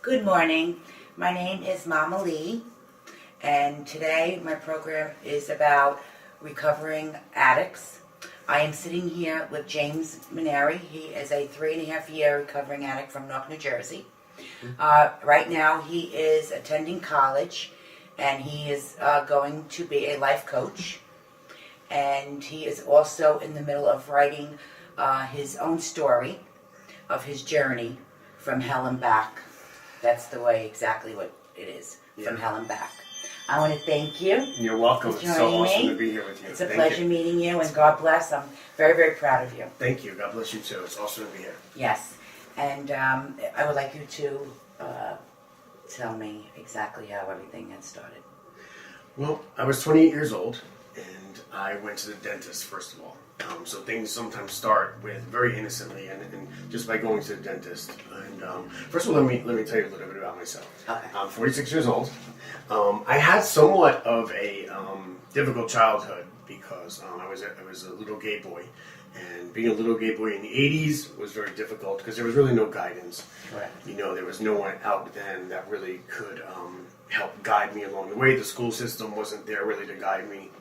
Good morning. My name is Mama Lee, and today my program is about recovering addicts. I am sitting here with James Maneri. He is a 3.5-year recovering addict from Newark, New Jersey. Right now he is attending college, and he is going to be a life coach. And he is also in the middle of writing his own story of his journey from hell and back. That's the way, exactly what it is, from hell and back. I want to thank you. You're welcome. for It's so joining awesome me. to be here with you. It's a Thank pleasure you. meeting you, and God bless. I'm very, very proud of you. Thank you. God bless you too. It's awesome to be here. Yes. And I would like you to tell me exactly how everything had started. Well, I was 28 years old, and I went to the dentist first of all. So things sometimes start with very innocently, and just by going to the dentist. And first of all, let me tell you a little bit about myself. Okay. I'm 46 years old. I had somewhat of a difficult childhood because I was a little gay boy, and being a little gay boy in the 80s was very difficult because there was really no guidance. Correct. You know, there was no one out then that really could help guide me along the way. The school system wasn't there really to guide me.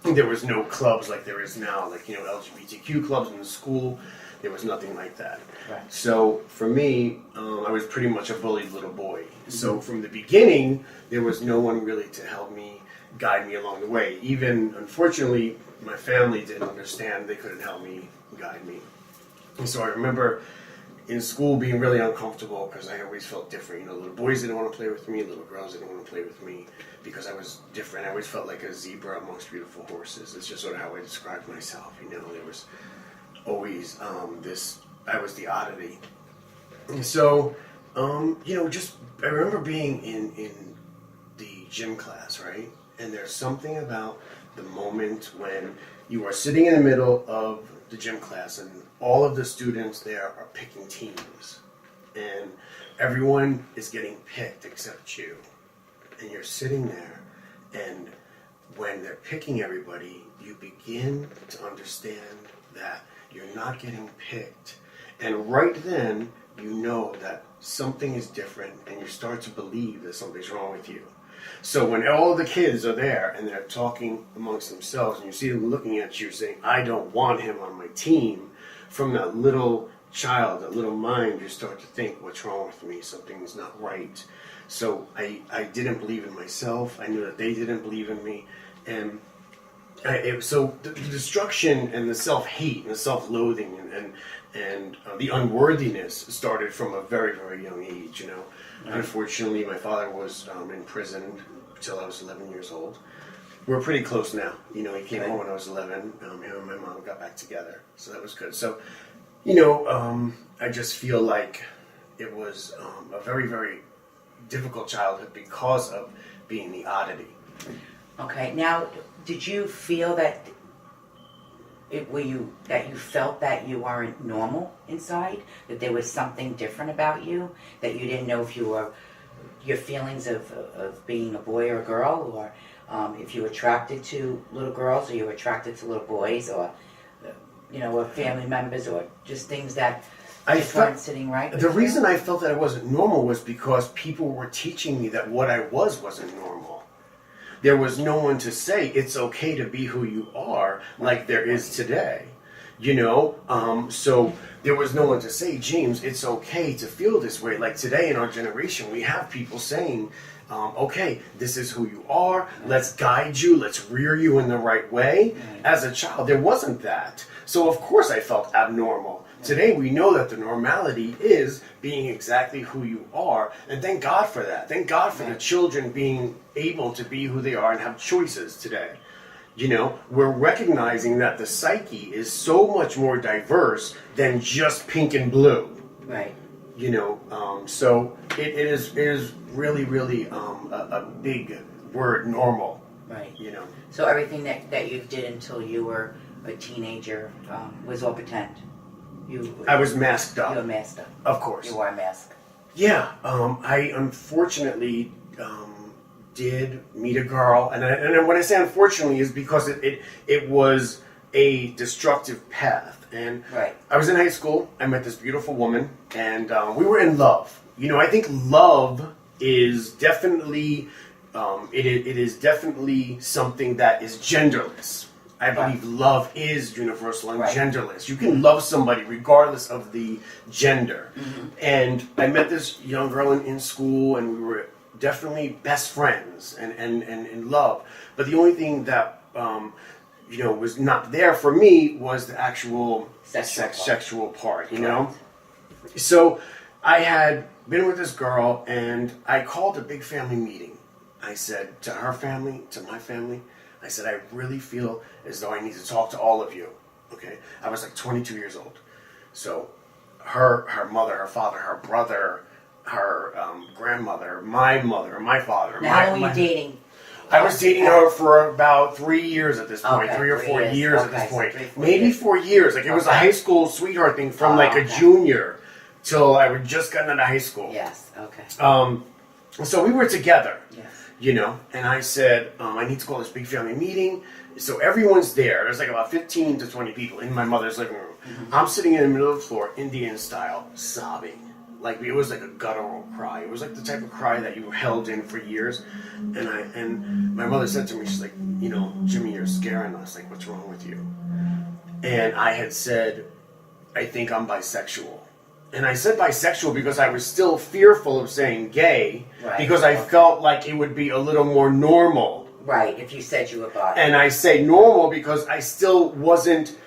There was no clubs like there is now, like, LGBTQ clubs in the school. There was nothing like that. Right. So for me, I was pretty much a bullied little boy. So from the beginning, there was no one really to help me, guide me along the way. Even, unfortunately, my family didn't understand. They couldn't help me, guide me. And so I remember in school being really uncomfortable because I always felt different. Little boys didn't want to play with me, little girls didn't want to play with me because I was different. I always felt like a zebra amongst beautiful horses. It's just sort of how I described myself. There was always I was the oddity. And so, I remember being in the gym class, right? And there's something about the moment when you are sitting in the middle of the gym class and all of the students there are picking teams, and everyone is getting picked except you, and you're sitting there, and when they're picking everybody, you begin to understand that you're not getting picked, and right then you know that something is different, and you start to believe that something's wrong with you. So when all the kids are there and they're talking amongst themselves, and you see them looking at you saying, I don't want him on my team, from that little child, that little mind, you start to think, what's wrong with me? Something's not right. So I didn't believe in myself. I knew that they didn't believe in me. And so the destruction and the self-hate and the self-loathing and the unworthiness started from a very, very young age, Unfortunately, my father was imprisoned until I was 11 years old. We're pretty close now. He came home when I was 11. Him and my mom got back together, so that was good. So, I just feel like it was a very, very difficult childhood because of being the oddity. Okay. Now, did you feel that you felt that you weren't normal inside? That there was something different about you? That you didn't know if you were your feelings of being a boy or a girl, or if you were attracted to little girls, or you were attracted to little boys, or or family members, or just things that weren't sitting right with The you? reason I felt that it wasn't normal was because people were teaching me that what I wasn't normal. There was no one to say it's okay to be who you are like there is today. So there was no one to say, James, it's okay to feel this way. Like today in our generation, we have people saying, okay, this is who you are, let's guide you, let's rear you in the right way. As a child, there wasn't that. So of course I felt abnormal. Today we know that the normality is being exactly who you are, and thank God for that. Thank God for the children being able to be who they are and have choices today. We're recognizing that the psyche is so much more diverse than just pink and blue. Right. So it is really, really a big word, normal. Right. You know. So everything that you did until you were a teenager was all pretend. I was masked up. You were masked up. Of course. You wore a mask. Yeah. I unfortunately did meet a girl, and when I say unfortunately is because it was a destructive path. And right. I was in high school. I met this beautiful woman, and we were in love. I think love is definitely, it is definitely something that is genderless. I believe love is universal and genderless. You can love somebody regardless of the gender. And I met this young girl in school, and we were definitely best friends and in love. But the only thing that was not there for me was the actual sexual part. So I had been with this girl, and I called a big family meeting. I said to her family, to my family, I said, I really feel as though I need to talk to all of you. Okay, I was like 22 years old. So her mother, her father, her brother, her grandmother, my mother, my father. Now, how long were you dating? I was dating her for about 3 years at this point, Okay, 3 or 4 years at this point. So 3, 4 Maybe years. 4 years. Like, it was a high school sweetheart thing from like a junior till I would just gotten out of high school. Yes, okay. So we were together, Yes. and I said, I need to call this big family meeting. So everyone's there. There's like about 15 to 20 people in my mother's living room. I'm sitting in the middle of the floor, Indian style, sobbing. Like, it was like a guttural cry. It was like the type of cry that you held in for years. And my mother said to me, she's like, Jimmy, you're scaring us. Like, what's wrong with you? And I had said, I think I'm bisexual. And I said bisexual because I was still fearful of saying gay, because I felt like it would be a little more normal. Right, if you said you were bi. And I say normal because I still wasn't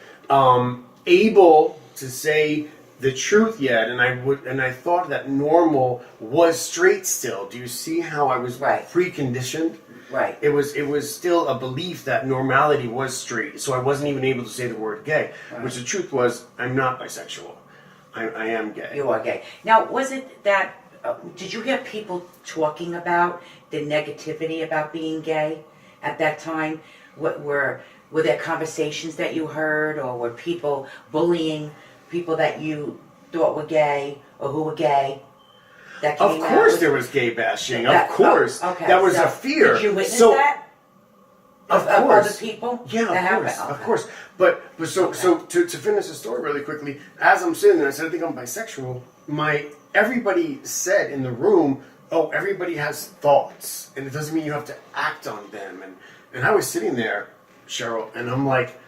able to say the truth yet, and I thought that normal was straight still. Do you see how I was preconditioned? Right. It was still a belief that normality was straight, so I wasn't even able to say the word gay. Which the truth was, I'm not bisexual. I am gay. You are gay. Now, was it that? Did you hear people talking about the negativity about being gay at that time? Were there conversations that you heard, or were people bullying people that you thought were gay or who were gay? That came Of course, out? there was gay bashing. Of course, okay. That was a fear. Did you witness so, that? Of Of course, other people? Yeah, that of course, happened? of course. But so to finish the story really quickly, as I'm sitting there, I said, I think I'm bisexual. Everybody said in the room, oh, everybody has thoughts, and it doesn't mean you have to act on them. And I was sitting there, Cheryl, and I'm like,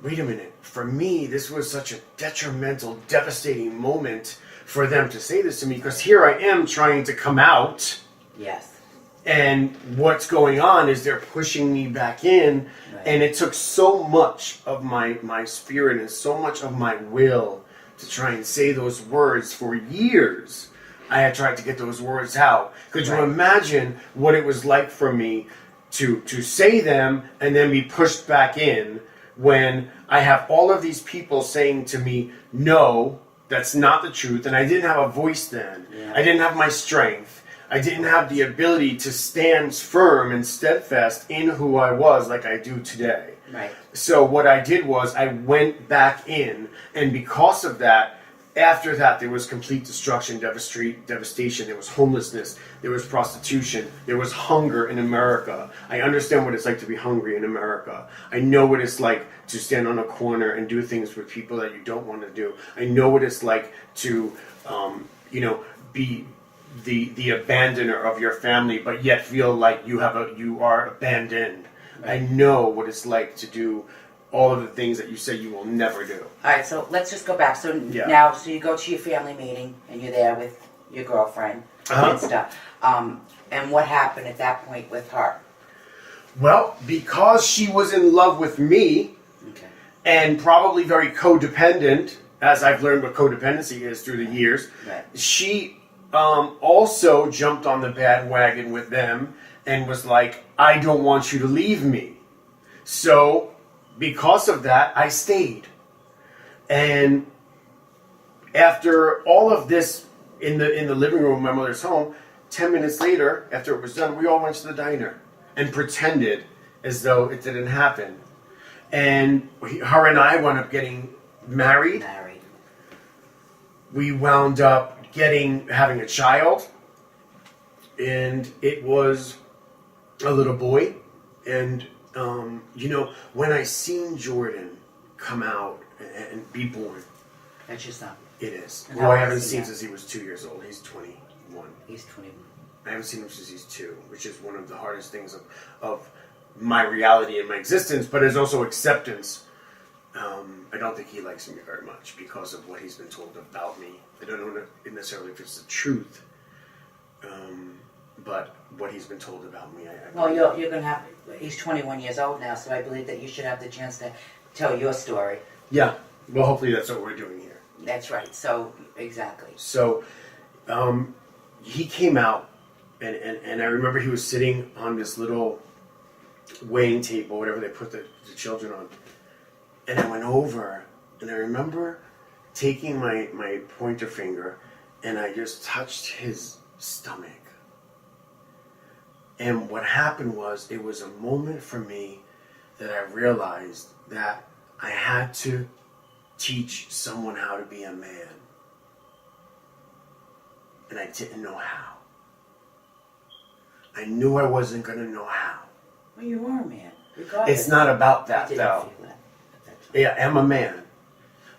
wait a minute. For me, this was such a detrimental, devastating moment for them to say this to me, because here I am trying to come out. Yes. And what's going on is they're pushing me back in, and it took so much of my spirit and so much of my will to try and say those words. For years, I had tried to get those words out. Could you imagine what it was like for me to say them and then be pushed back in, when I have all of these people saying to me, no, that's not the truth, and I didn't have a voice then. I didn't have my strength. I didn't have the ability to stand firm and steadfast in who I was like I do today. Right. So what I did was I went back in, and because of that, after that, there was complete destruction, devastation. There was homelessness. There was prostitution. There was hunger in America. I understand what it's like to be hungry in America. I know what it's like to stand on a corner and do things with people that you don't want to do. I know what it's like to, be the abandoner of your family, but yet feel like you are abandoned. I know what it's like to do all of the things that you say you will never do. All right, so let's just go back. So now, so you go to your family meeting, and you're there with your girlfriend and stuff. And what happened at that point with her? Well, because she was in love with me, and probably very codependent, as I've learned what codependency is through the years, she also jumped on the bandwagon with them and was like, I don't want you to leave me. So because of that, I stayed. And after all of this in the living room of my mother's home, 10 minutes later, after it was done, we all went to the diner and pretended as though it didn't happen. And her and I wound up getting married. We wound up having a child, and it was a little boy. And when I seen Jordan come out and be born, That's your son. it is. And Who how I old haven't is he seen now? since he was 2 years old. He's 20. 21. He's 21. I haven't seen him since he's 2, which is one of the hardest things of my reality and my existence, but there's also acceptance. I don't think he likes me very much because of what he's been told about me. I don't know necessarily if it's the truth, but what he's been told about me. Well, you're going to have, he's 21 years old now, so I believe that you should have the chance to tell your story. Yeah, well, hopefully that's what we're doing here. That's right, so, exactly. So, he came out, and I remember he was sitting on this little weighing table, whatever they put the children on. And I went over, and I remember taking my pointer finger, and I just touched his stomach. And what happened was, it was a moment for me that I realized that I had to teach someone how to be a man. And I didn't know how. I knew I wasn't going to know how. Well, you are a man. Regardless. It's not about that, I didn't though. feel that at that time. Yeah, I'm a man,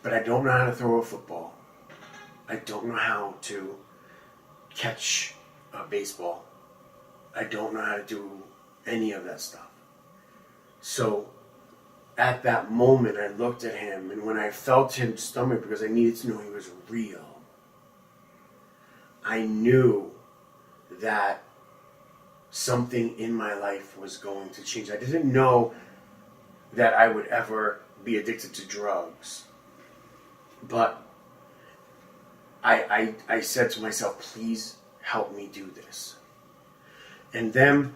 but I don't know how to throw a football. I don't know how to catch a baseball. I don't know how to do any of that stuff. So at that moment, I looked at him, and when I felt his stomach, because I needed to know he was real, I knew that something in my life was going to change. I didn't know that I would ever be addicted to drugs, but I said to myself, please help me do this. And then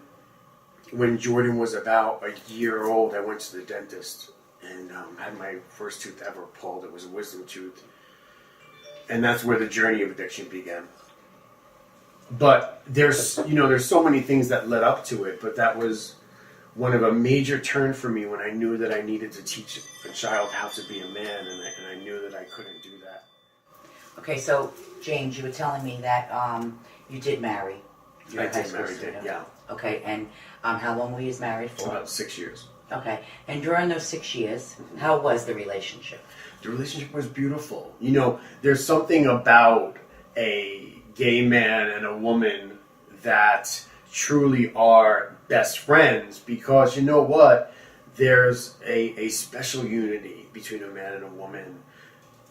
when Jordan was about a year old, I went to the dentist and had my first tooth ever pulled. It was a wisdom tooth. And that's where the journey of addiction began. But there's so many things that led up to it, but that was one of a major turn for me when I knew that I needed to teach a child how to be a man, and I knew that I couldn't do that. Okay, so, James, you were telling me that you did marry. Your I high did school marry, student. yeah. Okay, and how long were you married for? About 6 years. Okay, and during those 6 years, how was the relationship? The relationship was beautiful. You know, there's something about a gay man and a woman that truly are best friends, because you know what? There's a special unity between a man and a woman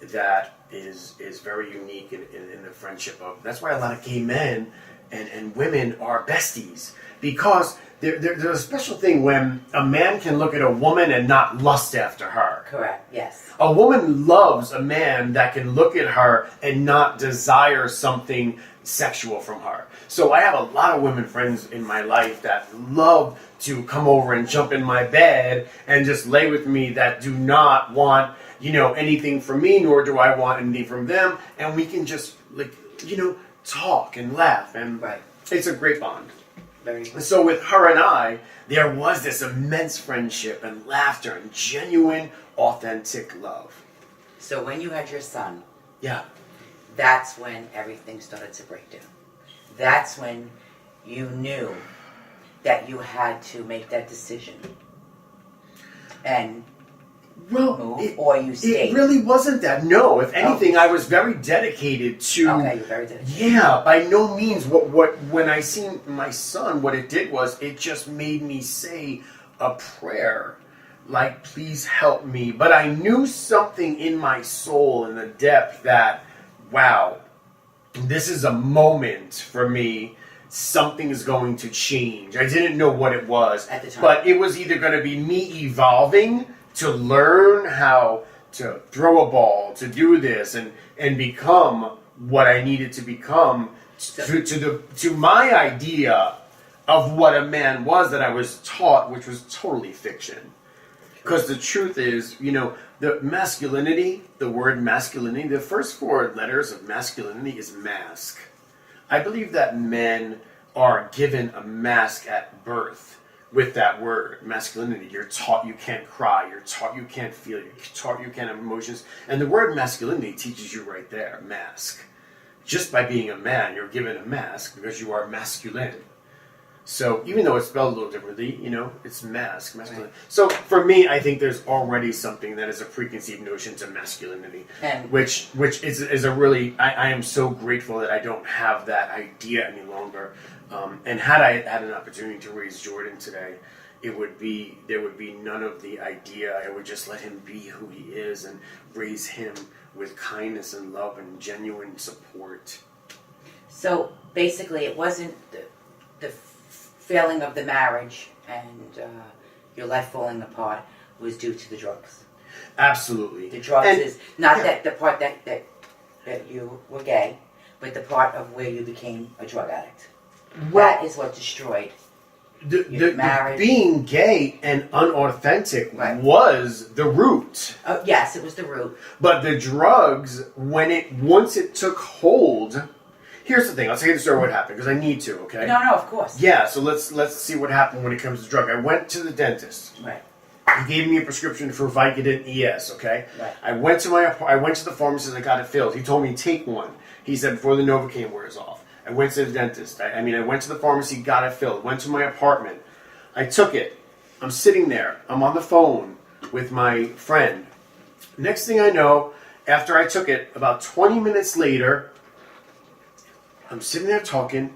that is very unique in the friendship of. That's why a lot of gay men and women are besties, because there's a special thing when a man can look at a woman and not lust after her. Correct, yes. A woman loves a man that can look at her and not desire something sexual from her. So I have a lot of women friends in my life that love to come over and jump in my bed and just lay with me, that do not want, anything from me, nor do I want anything from them. And we can just, talk and laugh. And Right. It's a great bond. Very good. So with her and I, there was this immense friendship and laughter and genuine, authentic love. So when you had your son, Yeah. that's when everything started to break down. That's when you knew that you had to make that decision and move, or you stayed. It really wasn't that. No, if anything, I was very dedicated to. Okay, you're very dedicated. Yeah, by no means. When I seen my son, what it did was it just made me say a prayer, like, please help me. But I knew something in my soul, in the depth, that, wow, this is a moment for me. Something is going to change. I didn't know what it was At the time. but it was either going to be me evolving to learn how to throw a ball, to do this, and become what I needed to become to my idea of what a man was that I was taught, which was totally fiction. Because the truth is, the masculinity, the word masculinity, the first 4 letters of masculinity is mask. I believe that men are given a mask at birth with that word, masculinity. You're taught you can't cry, you're taught you can't feel, you're taught you can't have emotions. And the word masculinity teaches you right there, mask. Just by being a man, you're given a mask because you are masculine. So even though it's spelled a little differently, you know, it's masculine. Right. So for me, I think there's already something that is a preconceived notion to masculinity, and which is a really. I am so grateful that I don't have that idea any longer. And had I had an opportunity to raise Jordan today, there would be none of the idea. I would just let him be who he is and raise him with kindness and love and genuine support. so basically, it wasn't the failing of the marriage and your life falling apart was due to the drugs. Absolutely. The drugs And, is not yeah. that the part that you were gay, but the part of where you became a drug addict. Well, That is what destroyed. the marriage. being gay and unauthentic Right. was the root. Yes, it was the root. But the drugs, once it took hold, here's the thing. I'll tell you the story of what happened because I need to. Okay. No, of course. Yeah. So let's see what happened when it comes to drug. I went to the dentist. Right. He gave me a prescription for Vicodin ES. Okay. Right. I went to the pharmacist and I got it filled. He told me take one. He said before the Novocaine wears off. I went to the dentist. I went to the pharmacy, got it filled. Went to my apartment. I took it. I'm sitting there. I'm on the phone with my friend. Next thing I know, after I took it, about 20 minutes later, I'm sitting there talking.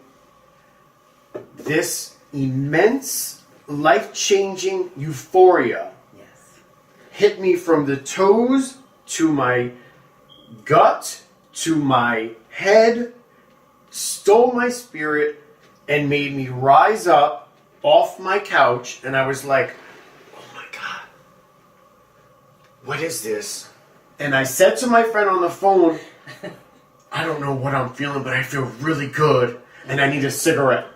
This immense, life-changing euphoria Yes. hit me from the toes to my gut to my head, stole my spirit, and made me rise up off my couch. And I was like, oh my God, what is this? And I said to my friend on the phone, I don't know what I'm feeling, but I feel really good, and I need a cigarette.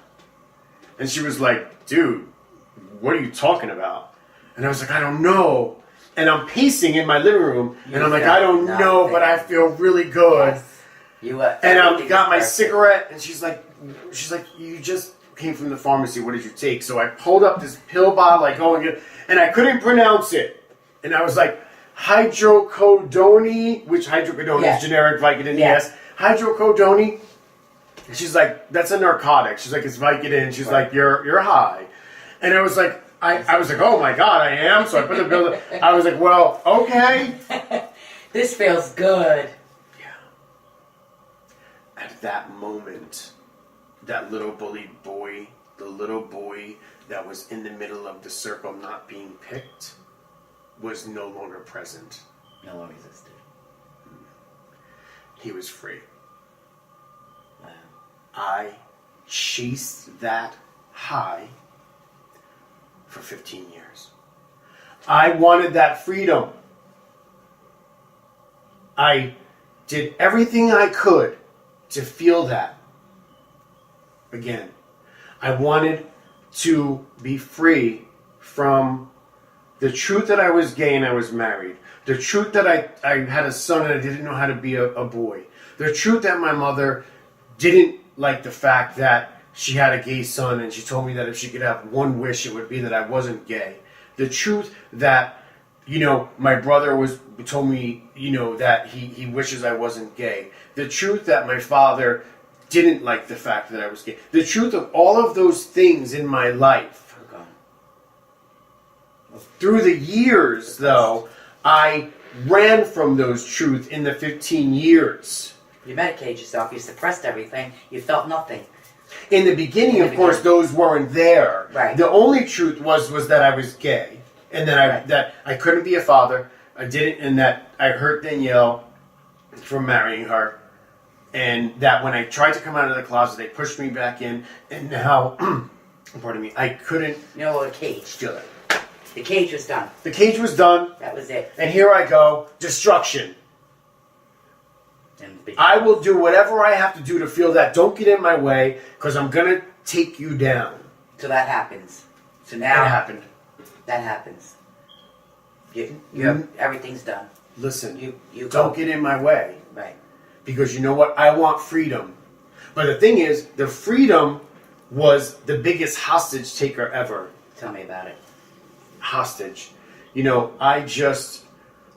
And she was like, dude, what are you talking about? And I was like, I don't know. And I'm pacing in my living room, and I'm like, I don't know, but I feel really good. Yes. You were. And I got my cigarette, and she's like, you just came from the pharmacy. What did you take? So I pulled up this pill bottle, I go and get, and I couldn't pronounce it. And I was like, hydrocodone, which hydrocodone is generic Vicodin ES. Hydrocodone. And she's like, that's a narcotic. She's like, it's Vicodin. She's like, you're high. And I was like, I was like, oh my God, I am. So I put the pill. I was like, well, okay. This feels good. At that moment, that little bullied boy, the little boy that was in the middle of the circle not being picked, was no longer present. No one resisted. He was free. Wow. I chased that high for 15 years. I wanted that freedom. I did everything I could to feel that again. I wanted to be free from the truth that I was gay and I was married. The truth that I had a son and I didn't know how to be a boy. The truth that my mother didn't like the fact that she had a gay son and she told me that if she could have one wish, it would be that I wasn't gay. The truth that, my brother told me, that he wishes I wasn't gay. The truth that my father didn't like the fact that I was gay. The truth of all of those things in my life. Through the years, though, I ran from those truths in the 15 years. You medicated yourself. You suppressed everything. You felt nothing. In the beginning, of course, those weren't there. Right. The only truth was that I was gay, and that I couldn't be a father. I didn't, and that I hurt Danielle from marrying her, and that when I tried to come out of the closet, they pushed me back in, and now, pardon me, I couldn't. A cage. Feel it. The cage was done. The cage was done. That was it. And here I go, destruction. And I will do whatever I have to do to feel that. Don't get in my way, because I'm going to take you down. So that happens. So now That happened. That happens. Everything's done. Listen, you don't get in my way. Right. Because you know what? I want freedom. But the thing is, the freedom was the biggest hostage taker ever. Tell me about it. Hostage. I just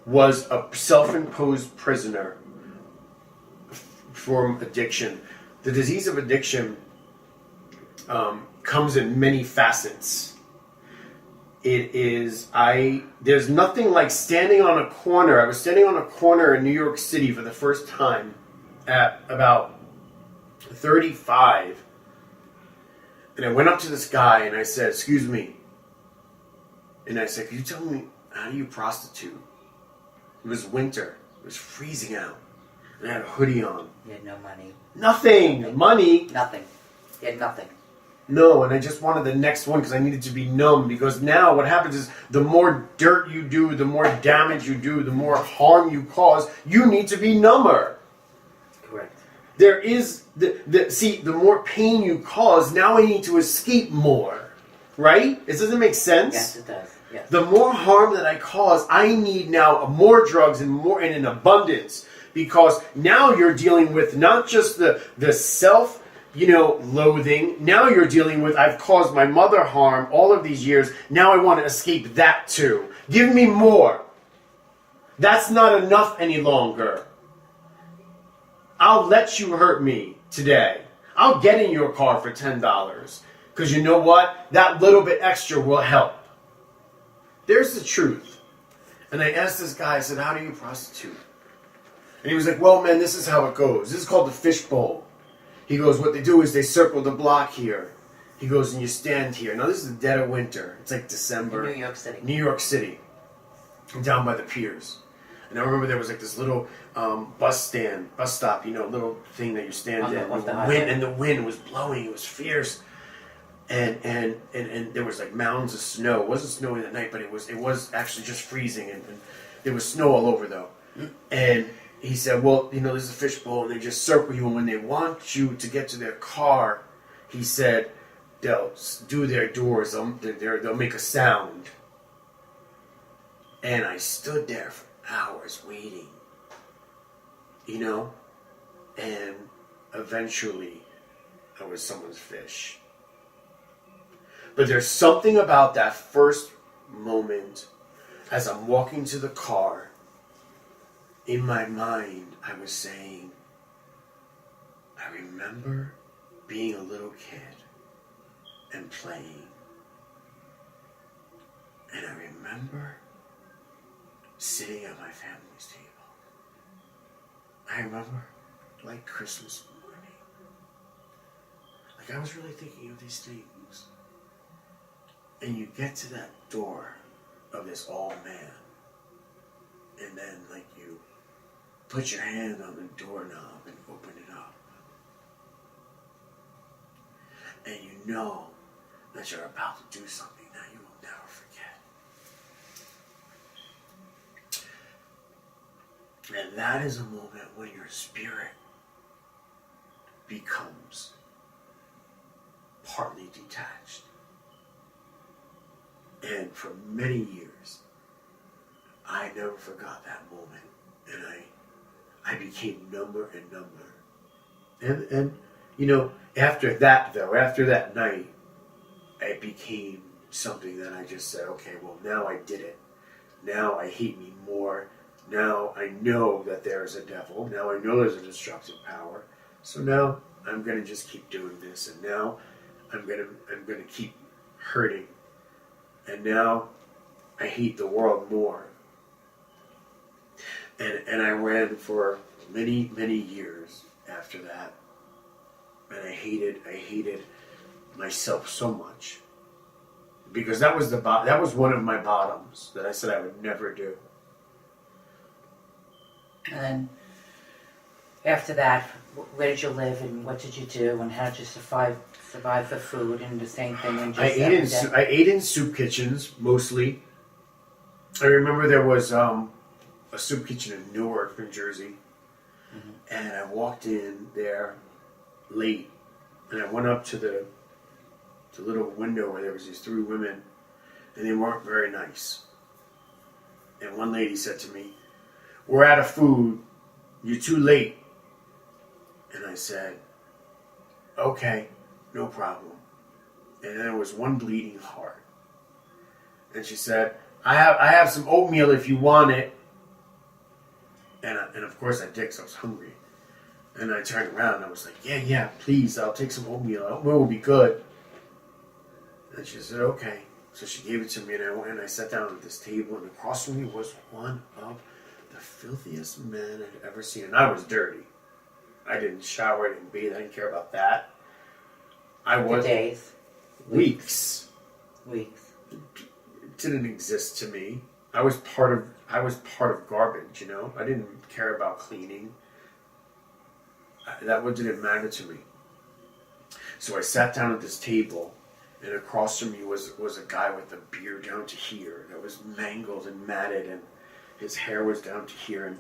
was a self-imposed prisoner from addiction. The disease of addiction comes in many facets. There's nothing like standing on a corner. I was standing on a corner in New York City for the first time at about 35. And I went up to this guy and I said, "Excuse me." And I said, "Can you tell me, how do you prostitute?" It was winter. It was freezing out. And I had a hoodie on. You had no money. Nothing. Money. Nothing. You had nothing. No, and I just wanted the next one because I needed to be numb. Because now what happens is the more dirt you do, the more damage you do, the more harm you cause, you need to be number. Correct. There is, the more pain you cause, now I need to escape more. Right? Does it make sense? Yes, it does. Yes. The more harm that I cause, I need now more drugs and more and in abundance. Because now you're dealing with not just the self, loathing. Now you're dealing with, I've caused my mother harm all of these years. Now I want to escape that too. Give me more. That's not enough any longer. I'll let you hurt me today. I'll get in your car for $10. Because you know what? That little bit extra will help. There's the truth. And I asked this guy, I said, "How do you prostitute?" And he was like, "Well, man, this is how it goes. This is called the fishbowl." He goes, "What they do is they circle the block here." He goes, "And you stand here." Now, this is the dead of winter. It's like December. In New York City. New York City. Down by the piers. And I remember there was like this little bus stop, little thing that you stand in. And the wind was blowing. It was fierce. And there was like mounds of snow. It wasn't snowing at night, but it was actually just freezing. And there was snow all over, though. And he said, "Well, there's a fishbowl, and they just circle you. And when they want you to get to their car," he said, "they'll do their doors. They'll make a sound." And I stood there for hours waiting, and eventually I was someone's fish. But there's something about that first moment as I'm walking to the car. In my mind, I was saying, I remember being a little kid and playing. And I remember sitting at my family's table. I remember like Christmas morning. Like I was really thinking of these things. And you get to that door of this old man. And then like you put your hand on the doorknob and open it up. And you know that you're about to do something that you will never forget. And that is a moment when your spirit becomes partly detached. And for many years, I never forgot that moment. And I became number and number. And after that, though, after that night, it became something that I just said, okay, well, now I did it. Now I hate me more. Now I know that there is a devil. Now I know there's a destructive power. So now I'm going to just keep doing this. And now I'm going to keep hurting. And now I hate the world more. And I ran for many, many years after that. And I hated myself so much. Because that was one of my bottoms that I said I would never do. And then after that, where did you live and what did you do and how did you survive for food and the same thing? And just I ate in soup kitchens mostly. I remember there was a soup kitchen in Newark, New Jersey, and I walked in there late, and I went up to the little window where there was these three women, and they weren't very nice. And one lady said to me, "We're out of food. You're too late." And I said, "Okay, no problem." And there was one bleeding heart. And she said, I have some oatmeal if you want it." And of course I did because I was hungry. And I turned around and I was like, yeah, please, I'll take some oatmeal. Oatmeal will be good. And she said, okay. So she gave it to me, and I went and I sat down at this table, and across from me was one of the filthiest men I'd ever seen. And I was dirty. I didn't shower, I didn't bathe, I didn't care about that. I was... For days? Weeks. Weeks. It didn't exist to me. I was part of garbage, you know? I didn't care about cleaning. That didn't matter to me. So I sat down at this table, and across from me was a guy with a beard down to here that was mangled and matted, and his hair was down to here, and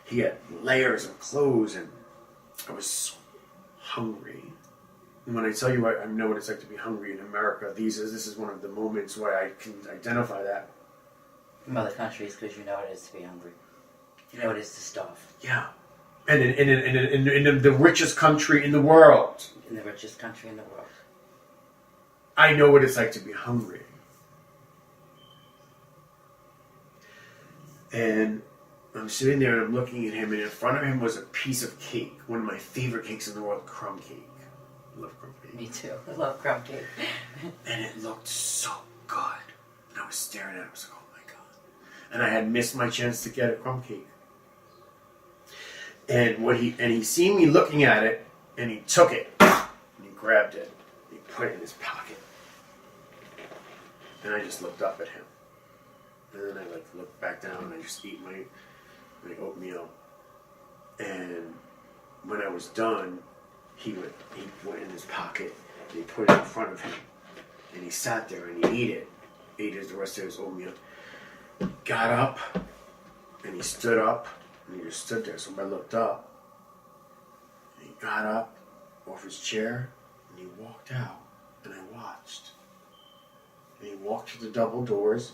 he had layers of clothes, and I was so hungry. And when I tell you I know what it's like to be hungry in America, this is one of the moments where I can identify that. From other countries, because you know what it is to be hungry. You know what it is to starve. Yeah. And in the richest country in the world. In the richest country in the world. I know what it's like to be hungry. And I'm sitting there and I'm looking at him, and in front of him was a piece of cake. One of my favorite cakes in the world, crumb cake. I love crumb cake. Me too. I love crumb cake. And it looked so good. And I was staring at it. I was like, oh my God. And I had missed my chance to get a crumb cake. And he seen me looking at it, and he took it, and he grabbed it, and he put it in his pocket. And I just looked up at him. And then I looked back down, and I just ate my oatmeal. And when I was done, he went in his pocket, and he put it in front of him. And he sat there, and he ate the rest of his oatmeal. Got up, and he stood up, and he just stood there. So I looked up, and he got up off his chair, and he walked out, and I watched. And he walked to the double doors,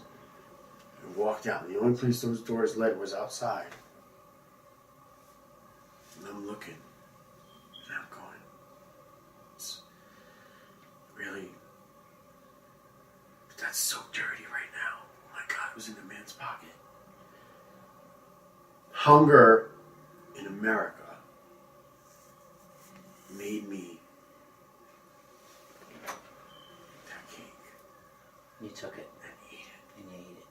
and walked out. And the only place those doors led was outside. And I'm looking, and I'm going, it's really, that's so dirty right now. Oh my God, it was in the man's pocket. Hunger in America made me that cake. You took it. And ate it. And you ate it.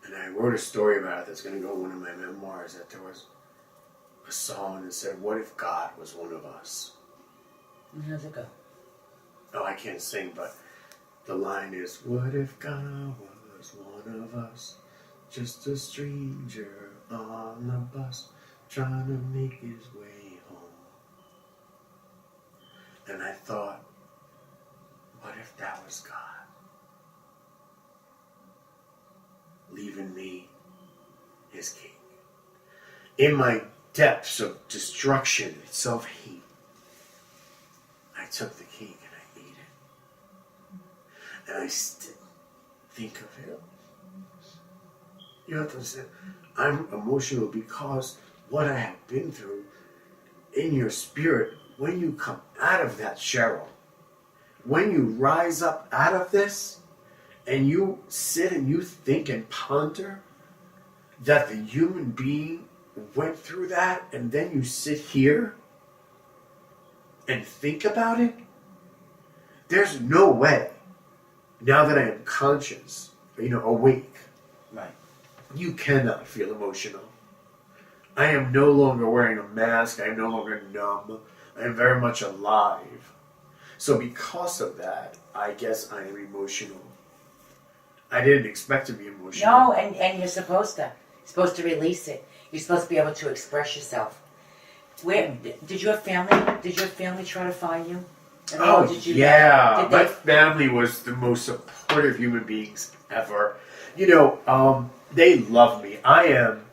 And I wrote a story about it that's going to go in one of my memoirs, that there was a song that said, what if God was one of us? And how's it go? Oh, I can't sing, but the line is, what if God was one of us? Just a stranger on the bus, trying to make his way home. And I thought, what if that was God? Leaving me his cake. In my depths of destruction and self-hate, I took the cake and I ate it. And I still think of it. You have to understand, I'm emotional because what I have been through in your spirit, when you come out of that, Cheryl, when you rise up out of this, and you sit and you think and ponder that the human being went through that, and then you sit here and think about it, there's no way, now that I am conscious, awake, Right. you cannot feel emotional. I am no longer wearing a mask. I am no longer numb. I am very much alive. So because of that, I guess I am emotional. I didn't expect to be emotional. No, and you're supposed to. You're supposed to release it. You're supposed to be able to express yourself. Where did your family? Did your family try to find you? And Oh, did you, yeah. Did My they, family was the most supportive human beings ever. They love me. I am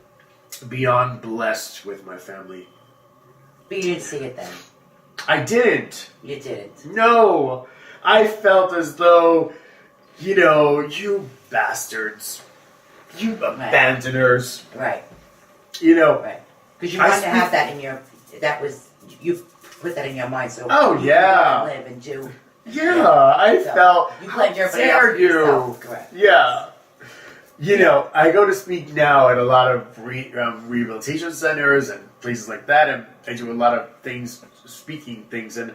beyond blessed with my family. but you didn't see it then. I didn't. You didn't. No. I felt as though, you bastards. You abandoners. Right. Right. Because you wanted to have that in your. You put that in your mind. So Oh, you yeah. can live and do. Yeah, I So, felt. you blamed How everybody dare else you? yourself. Correct. Yeah. I go to speak now at a lot of rehabilitation centers and places like that, and I do a lot of things, speaking things, and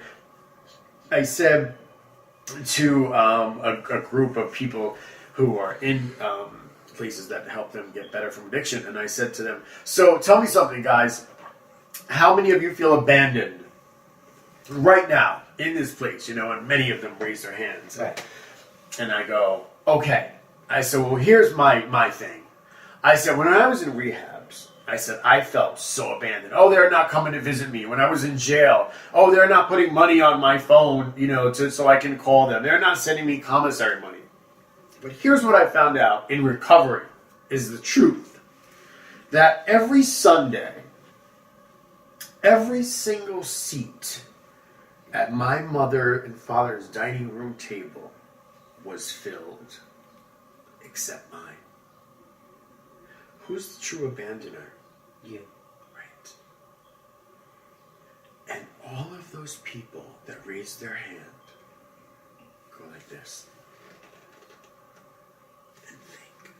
I said to a group of people who are in places that help them get better from addiction. And I said to them, so tell me something, guys. How many of you feel abandoned right now in this place? And many of them raised their hands. Right. And I go, okay. I said, well, here's my thing. I said, when I was in rehabs, I said, I felt so abandoned. Oh, they're not coming to visit me. When I was in jail, oh, they're not putting money on my phone, so I can call them. They're not sending me commissary money. But here's what I found out in recovery is the truth. That every Sunday, every single seat at my mother and father's dining room table was filled, except mine. Who's the true abandoner? You. Right. And all of those people that raised their hand go like this and think.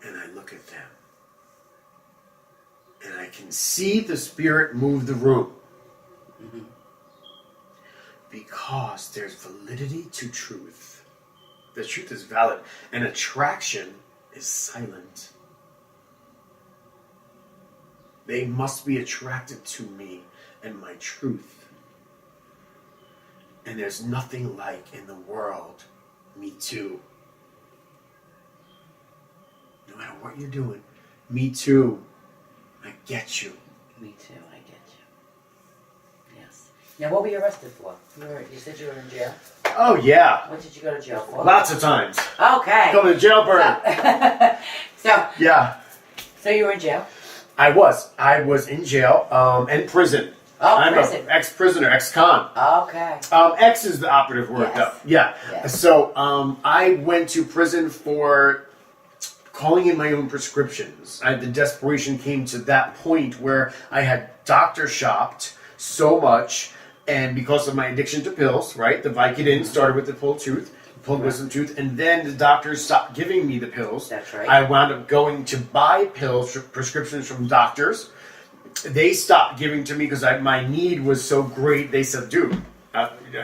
And I look at them. And I can see the spirit move the room. Mm-hmm. Because there's validity to truth. The truth is valid. And attraction is silent. They must be attracted to me and my truth. And there's nothing like in the world, me too. No matter what you're doing, me too. I get you. Me too, I get you. Yes. Now, what were you arrested for? You said you were in jail? Oh, yeah. What did you go to jail for? Lots of times. Okay. Going to jail, Bert. So, Yeah. so you were in jail? I was in jail and prison. Oh, I'm prison. an ex-prisoner, ex-con. Okay. Ex is the operative word, Yes. though. Yeah. Yes. So I went to prison for calling in my own prescriptions. The desperation came to that point where I had doctor shopped so much, and because of my addiction to pills, right? The Vicodin started with the pulled wisdom tooth, and then the doctors stopped giving me the pills. That's right. I wound up going to buy pills, prescriptions from doctors. They stopped giving to me because my need was so great. They said, dude,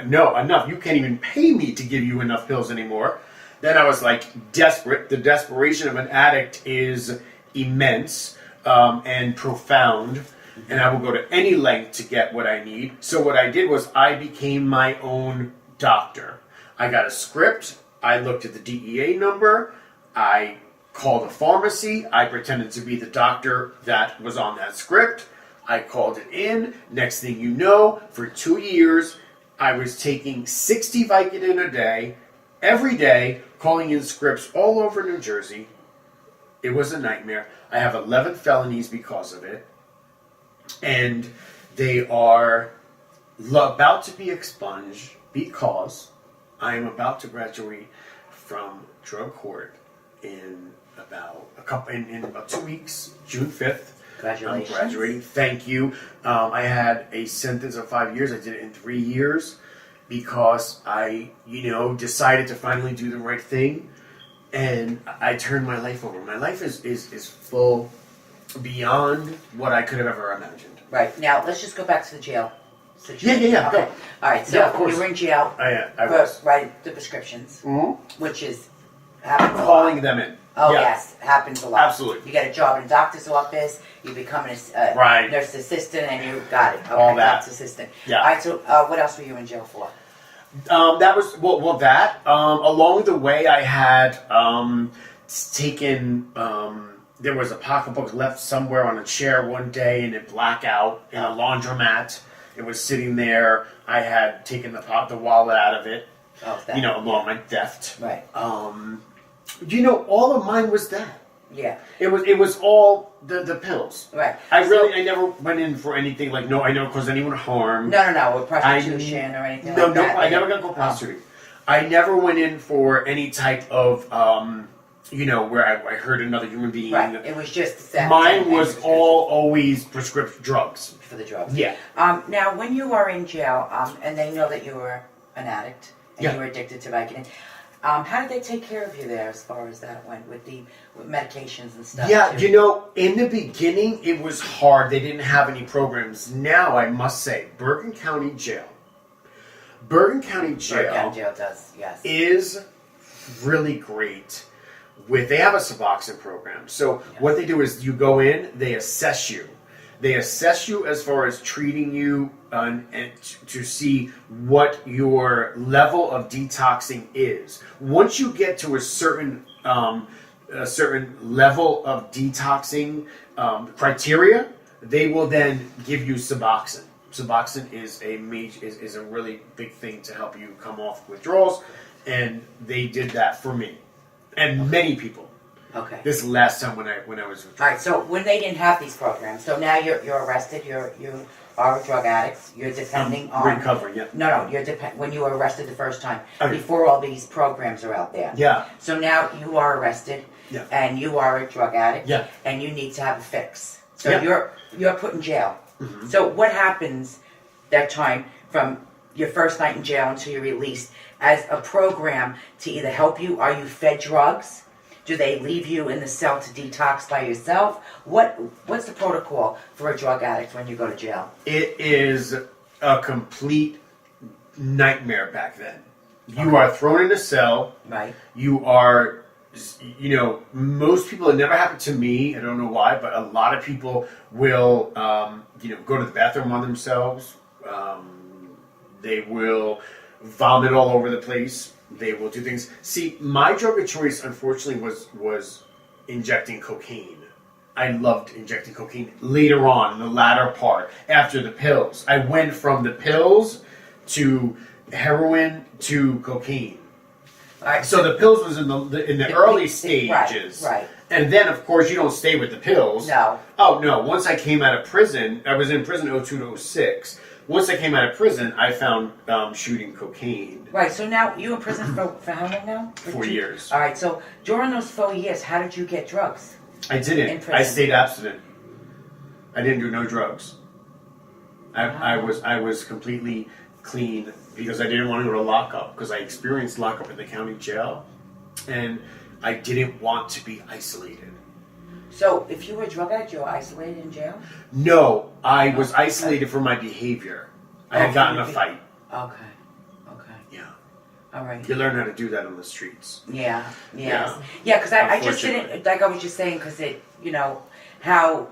no, enough. You can't even pay me to give you enough pills anymore. Then I was like desperate. The desperation of an addict is immense and profound. And I will go to any length to get what I need. So what I did was I became my own doctor. I got a script. I looked at the DEA number. I called a pharmacy. I pretended to be the doctor that was on that script. I called it in. Next thing you know, for 2 years, I was taking 60 Vicodin a day, every day, calling in scripts all over New Jersey. It was a nightmare. I have 11 felonies because of it. And they are about to be expunged because I am about to graduate from drug court in about 2 weeks, June 5th. Congratulations. I'm graduating. Thank you. I had a sentence of 5 years. I did it in 3 years because I, decided to finally do the right thing, and I turned my life over. My life is full beyond what I could have ever imagined. Right. Now, let's just go back to the jail situation. Yeah. Okay. Go. All right. So Yeah, of course. you were in jail I for was writing the prescriptions, which is happens a lot. calling them in. Oh, Yeah. yes. Happens a lot. Absolutely. You get a job in a doctor's office, you become a Right. nurse assistant, and you got it. Okay, All that. nurse assistant. Yeah. All right, so what else were you in jail for? That was that. Along the way, I had taken. There was a pocketbook left somewhere on a chair one day, and it blacked out in a laundromat. It was sitting there. I had taken the wallet out of it. Oh, that. Along my theft. Right. All of mine was that. Yeah. It was all the pills. Right. I never went in for anything like I never caused anyone harm. No, or prostitution or anything like that. I never got prostituting. I never went in for any type of where I hurt another human being. Right. It was just that. Mine was always prescription drugs. for the drugs. Yeah. Now, when you are in jail, and they know that you were an addict and Yeah. you were addicted to Vicodin, How did they take care of you there as far as that went with medications and stuff? Yeah, too? in the beginning it was hard. They didn't have any programs. Now I must say, Bergen County Jail Bergen County Jail does, yes. is really great. They have a Suboxone program. So what they do is you go in, they assess you. They assess you as far as treating you and to see what your level of detoxing is. Once you get to a certain level of detoxing criteria, they will then give you Suboxone. Suboxone is a really big thing to help you come off withdrawals, and they did that for me and many people. Okay. This last time when I was with. All right. So when they didn't have these programs, so now you're arrested. You are drug addicts. You're depending on recovering. Yeah. No. You're when you were arrested the first time. Okay. Before all these programs are out there. Yeah. So now you are arrested. Yeah. And you are a drug addict. Yeah. And you need to have a fix. So Yeah. you're put in jail. Mm-hmm. So what happens that time from your first night in jail until you're released as a program to either help you? Are you fed drugs? Do they leave you in the cell to detox by yourself? What's the protocol for a drug addict when you go to jail? It is a complete nightmare back then. You are thrown in a cell. Right. You are, most people, it never happened to me. I don't know why, but a lot of people will, go to the bathroom on themselves. They will vomit all over the place. They will do things. See, my drug of choice, unfortunately, was injecting cocaine. I loved injecting cocaine later on, in the latter part, after the pills. I went from the pills to heroin to cocaine. All right. So the pills was in the early stages. Right. And then, of course, you don't stay with the pills. No. Oh, no. Once I came out of prison, I was in prison 02 to 06. Once I came out of prison, I found shooting cocaine. Right, so now you in prison for how long now? 4 years. All right, so during those 4 years, how did you get drugs? I didn't. In prison. I stayed abstinent. I didn't do no drugs. I was completely clean because I didn't want to go to lockup because I experienced lockup in the county jail, and I didn't want to be isolated. So if you were a drug addict, you were isolated in jail? No, I was isolated for my behavior. I had gotten in a fight. Okay. Yeah. All right. You learn how to do that on the streets. Yeah, because I just didn't, like I was just saying, because it, how,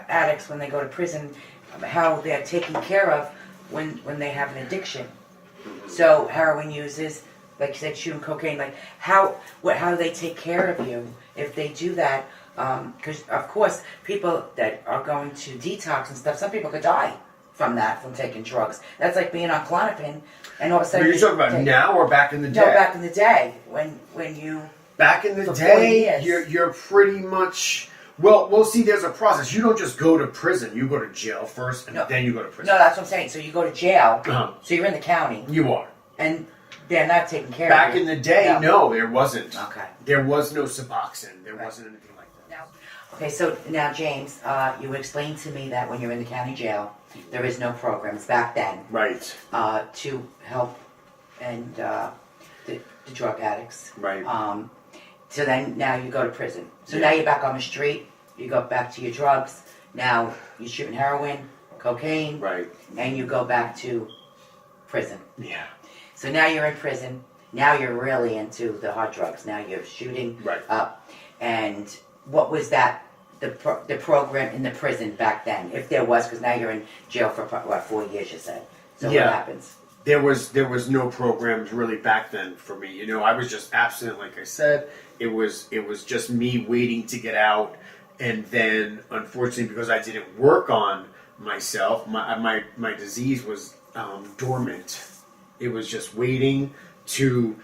addicts when they go to prison, how they're taken care of when they have an addiction. So heroin users, like you said, shooting cocaine, like how do they take care of you if they do that? Because of course, people that are going to detox and stuff, some people could die from that, from taking drugs. That's like being on Klonopin, and all of a sudden. Are you talking about now or back in the day? No, back in the day when you. Back in the For 4 day, years. you're pretty much. Well, see, there's a process. You don't just go to prison. You go to jail first, and then you go to prison. No, that's what I'm saying. So you go to jail. Uh-huh. So you're in the county, You are. and they're not taking care Back of you. in the day, no, there wasn't. Okay. There was no Suboxone. There wasn't anything like that. Now, okay, so now James, you explained to me that when you're in the county jail, there is no programs back then Right. to help and the drug addicts. Right. So then now you go to prison. So Yeah. now you're back on the street. You go back to your drugs. Now you're shooting heroin, cocaine, Right. and you go back to prison. Yeah. So now you're in prison. Now you're really into the hard drugs. Now you're shooting Right. up. And what was that? The program in the prison back then, if there was, because now you're in jail for 4 years, you said. So Yeah. what happens? There was no programs really back then for me. I was just abstinent, like I said. It was just me waiting to get out, and then unfortunately, because I didn't work on myself, my disease was dormant. It was just waiting to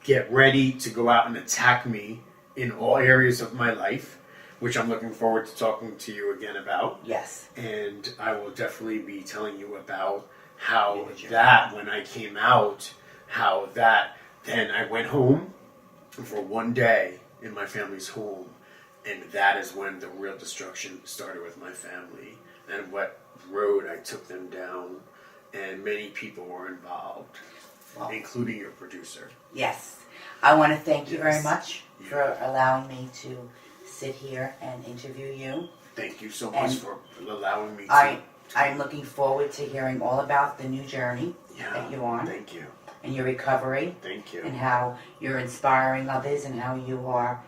get ready to go out and attack me in all areas of my life, which I'm looking forward to talking to you again about. Yes. And I will definitely be telling you about how Yeah, that, when I came out, how that, then I went home for one day in my family's home, and that is when the real destruction started with my family, and what road I took them down, and many people were involved. Well, including your producer. yes. I want to thank you very Yes. much for allowing me to sit here and interview you. Thank you so much And for allowing me to. I'm looking forward to hearing all about the new journey that you're on Thank you. and your recovery Thank you. and how you're inspiring others and how you are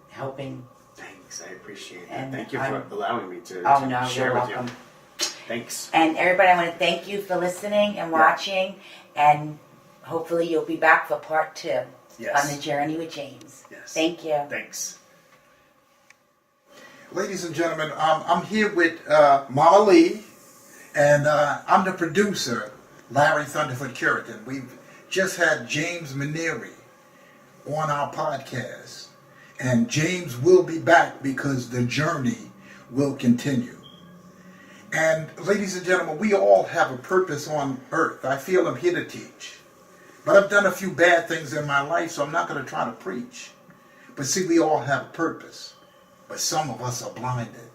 helping. Thanks. I appreciate that. And Thank you for I'm- allowing me to, Oh to no, share you're with welcome. you. Thanks. And everybody, I want to thank you for listening and watching, and hopefully you'll be back for part 2 Yes. on the journey with James. Yes. Thank you. Thanks. Ladies and gentlemen, I'm here with Mama Lee, and I'm the producer, Larry Thunderfoot Curitan. We've just had James Maneri on our podcast, and James will be back because the journey will continue. And ladies and gentlemen, we all have a purpose on earth. I feel I'm here to teach. But I've done a few bad things in my life, so I'm not going to try to preach. But see, we all have a purpose. But some of us are blinded.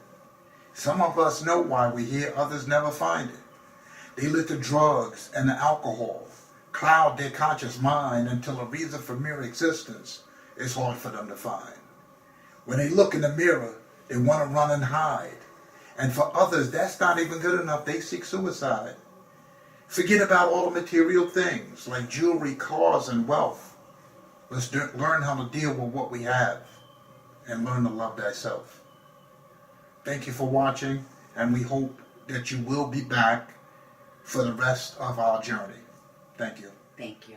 Some of us know why we're here, others never find it. They let the drugs and the alcohol cloud their conscious mind until a reason for mere existence is hard for them to find. When they look in the mirror, they want to run and hide. And for others, that's not even good enough. They seek suicide. Forget about all the material things like jewelry, cars, and wealth. Let's learn how to deal with what we have and learn to love thyself. Thank you for watching, and we hope that you will be back for the rest of our journey. Thank you. Thank you.